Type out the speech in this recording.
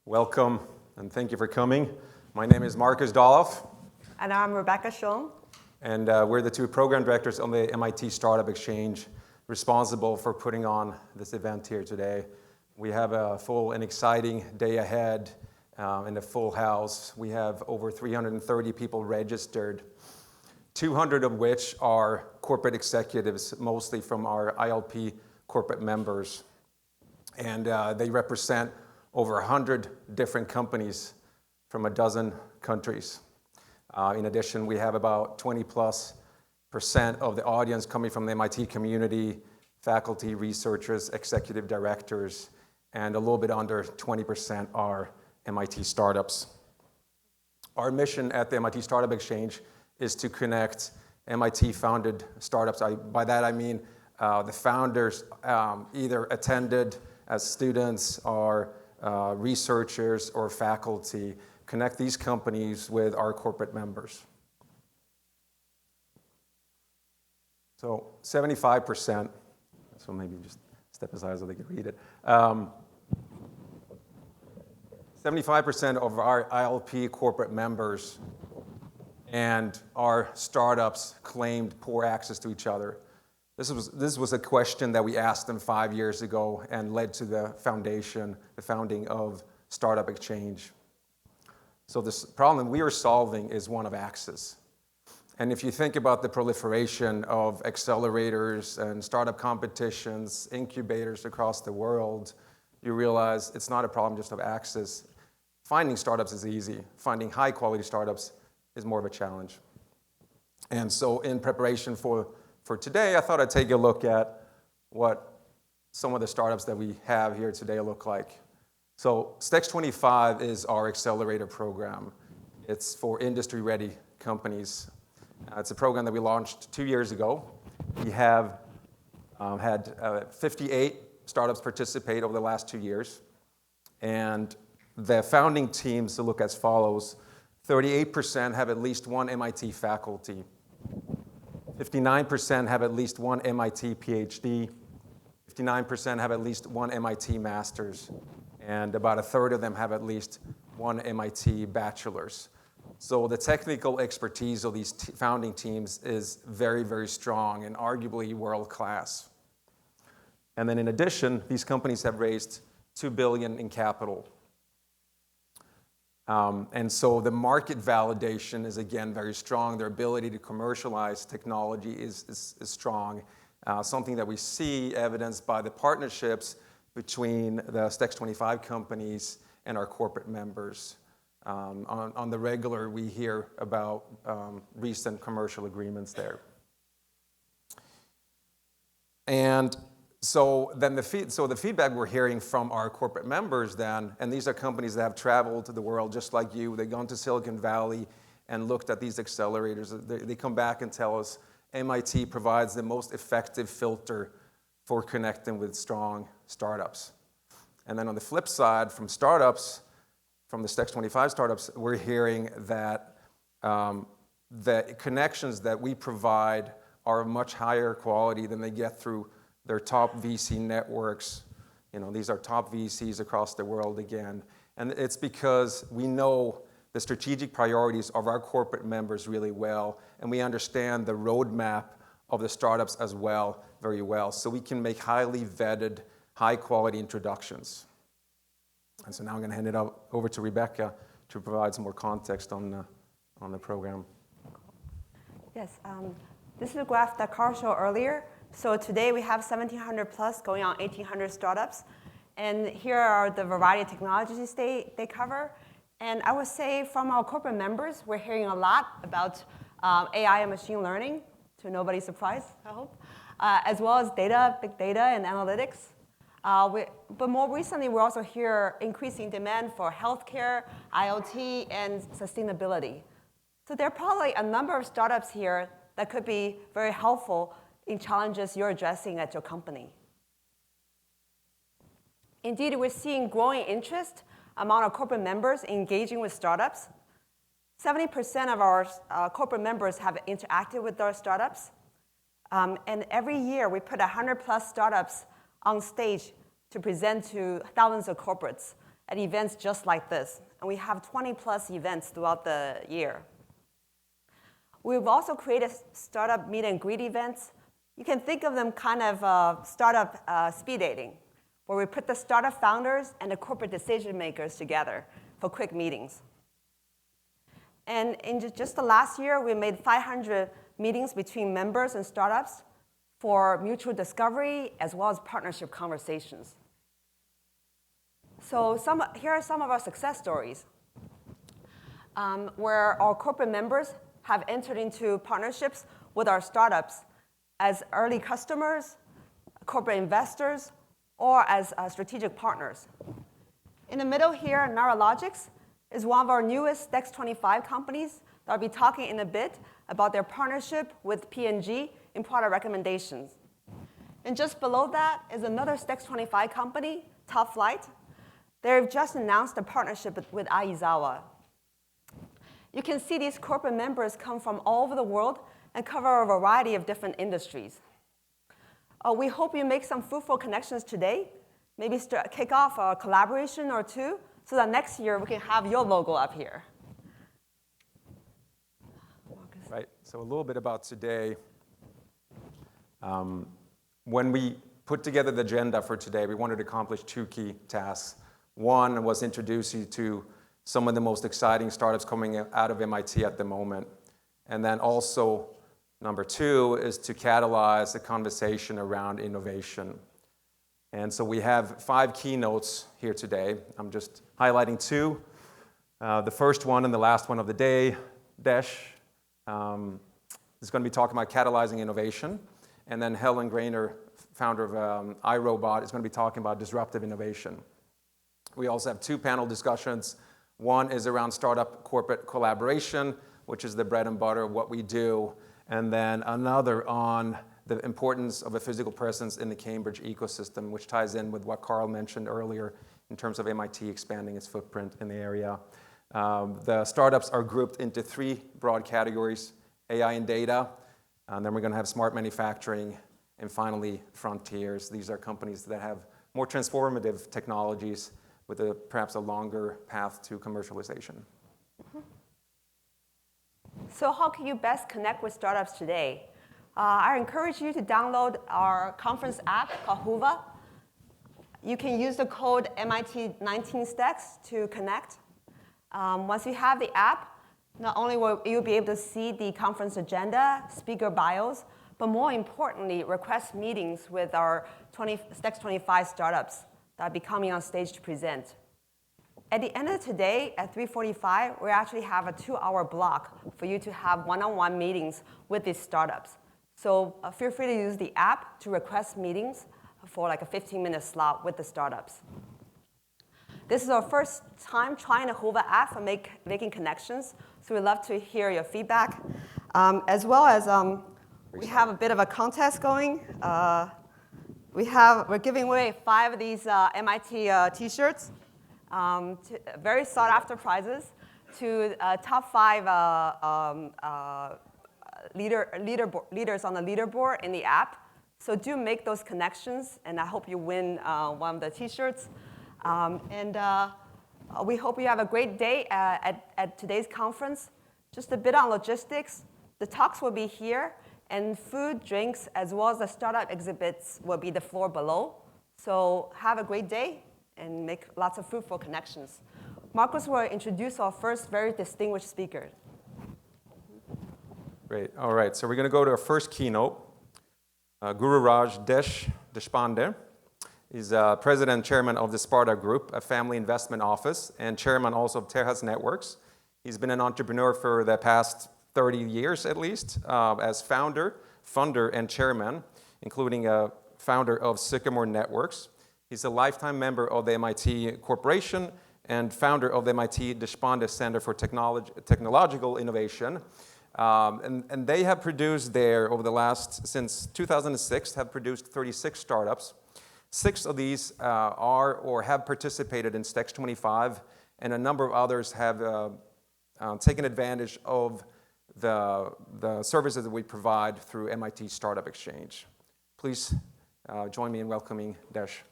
Welcome, and thank you for coming. My name is Marcus Doloff. And I'm Rebecca Schoen. And we're the two program directors on the MIT Startup Exchange, responsible for putting on this event here today. We have a full and exciting day ahead and a full house. We have over 330 people registered, 200 of which are corporate executives, mostly from our ILP corporate members. And they represent over 100 different companies from a dozen countries. In addition, we have about 20+% of the audience coming from the MIT community, faculty, researchers, executive directors, and a little bit under 20% are MIT startups. Our mission at the MIT Startup Exchange is to connect MIT-founded startups. By that I mean the founders either attended as students or researchers or faculty, connect these companies with our corporate members. So 75%, so maybe just step aside so they can read it. 75% of our ILP corporate members and our startups claimed poor access to each other. This was a question that we asked them 5 years ago and led to the founding of Startup Exchange. So this problem we are solving is one of access. And if you think about the proliferation of accelerators and startup competitions, incubators across the world, you realize it's not a problem just of access. Finding startups is easy. Finding high-quality startups is more of a challenge. And so in preparation for today, I thought I'd take a look at what some of the startups that we have here today look like. So STEX25 is our accelerator program. It's for industry-ready companies. It's a program that we launched 2 years ago. We have had 58 startups participate over the last 2 years. And the founding teams look as follows. 38% have at least one MIT faculty. 59% have at least one MIT PhD. 59% have at least one MIT master's. And about a third of them have at least one MIT bachelor's. So the technical expertise of these founding teams is very, very strong and arguably world-class. And then in addition, these companies have raised $2 billion in capital. And so the market validation is, again, very strong. Their ability to commercialize technology is strong, something that we see evidenced by the partnerships between the STEX25 companies and our corporate members. On the regular, we hear about recent commercial agreements there. And so then the feedback we're hearing from our corporate members then, and these are companies that have traveled to the world just like you, they've gone to Silicon Valley and looked at these accelerators. They come back and tell us MIT provides the most effective filter for connecting with strong startups. And then on the flip side, from startups, from the STEX25 startups, we're hearing that the connections that we provide are of much higher quality than they get through their top VC networks. You know, these are top VCs across the world again. And it's because we know the strategic priorities of our corporate members really well, and we understand the roadmap of the startups as well, very well. So we can make highly vetted, high-quality introductions. And so now I'm going to hand it over to Rebecca to provide some more context on the program. Yes, this is a graph that Carl showed earlier. So today we have 1,700 plus going on 1,800 startups. And here are the variety of technologies they cover. And I would say from our corporate members, we're hearing a lot about AI and machine learning, to nobody's surprise, I hope, as well as data, big data, and analytics. But more recently, we also hear increasing demand for healthcare, IoT, and sustainability. So there are probably a number of startups here that could be very helpful in challenges you're addressing at your company. Indeed, we're seeing growing interest among our corporate members engaging with startups. 70% of our corporate members have interacted with our startups. And every year, we put 100 plus startups on stage to present to thousands of corporates. at events just like this. And we have 20 plus events throughout the year. We've also created startup meet and greet events. You can think of them kind of startup speed dating, where we put the startup founders and the corporate decision makers together for quick meetings. And in just the last year, we made 500 meetings between members and startups for mutual discovery as well as partnership conversations. So here are some of our success stories where our corporate members have entered into partnerships with our startups as early customers, corporate investors, or as strategic partners. In the middle here, Neurologics is one of our newest STEX 25 companies that I'll be talking in a bit about their partnership with P&G in product recommendations. And just below that is another STEX 25 company, Top Flight. They've just announced a partnership with Aizawa. You can see these corporate members come from all over the world and cover a variety of different industries. We hope you make some fruitful connections today, maybe kick off a collaboration or two, so that next year we can have your logo up here. Right, so a little bit about today. When we put together the agenda for today, we wanted to accomplish two key tasks. One was introduce you to some of the most exciting startups coming out of MIT at the moment. And then also, number two is to catalyze a conversation around innovation. And so we have 5 keynotes here today. I'm just highlighting 2. The first one and the last one of the day, Desh, is going to be talking about catalyzing innovation. And then Helen Grainer, founder of iRobot, is going to be talking about disruptive innovation. We also have 2 panel discussions. One is around startup corporate collaboration, which is the bread and butter of what we do. And then another on the importance of a physical presence in the Cambridge ecosystem, which ties in with what Carl mentioned earlier in terms of MIT expanding its footprint in the area. The startups are grouped into 3 broad categories: AI and data, and then we're going to have smart manufacturing, and finally, frontiers. These are companies that have more transformative technologies with perhaps a longer path to commercialization. Mm-hmm. So how can you best connect with startups today? I encourage you to download our conference app called Whova. You can use the code MIT19STEX to connect. Once you have the app, not only will you be able to see the conference agenda, speaker bios, but more importantly, request meetings with our STEX 25 startups that will be coming on stage to present. At the end of today, at 3:45, we actually have a 2-hour block for you to have one-on-one meetings with these startups. So feel free to use the app to request meetings for like a 15-minute slot with the startups. This is our first time trying the Whova app for making connections, so we'd love to hear your feedback. As well as we have a bit of a contest going. We're giving away 5 of these MIT t-shirts, very sought-after prizes, to top 5 leaders on the leaderboard in the app. So do make those connections, and I hope you win one of the t-shirts. We hope you have a great day at today's conference. Just a bit on logistics. The talks will be here, and food, drinks, as well as the startup exhibits will be the floor below. So have a great day and make lots of fruitful connections. Marcus will introduce our first very distinguished speaker. Great. All right, so we're going to go to our first keynote. Gururaj Deshpande. He's president and chairman of the Sparta Group, a family investment office, and chairman also of Tejas Networks. He's been an entrepreneur for the past 30 years at least, as founder, funder, and chairman, including a founder of Sycamore Networks. He's a lifetime member of the MIT Corporation and founder of the MIT Deshpande Center for Technological Innovation. And they have produced there, over the last, since 2006, have produced 36 startups. 6 of these are or have participated in STEX 25, and a number of others have taken advantage of the services that we provide through MIT Startup Exchange. Please join me in welcoming Desh.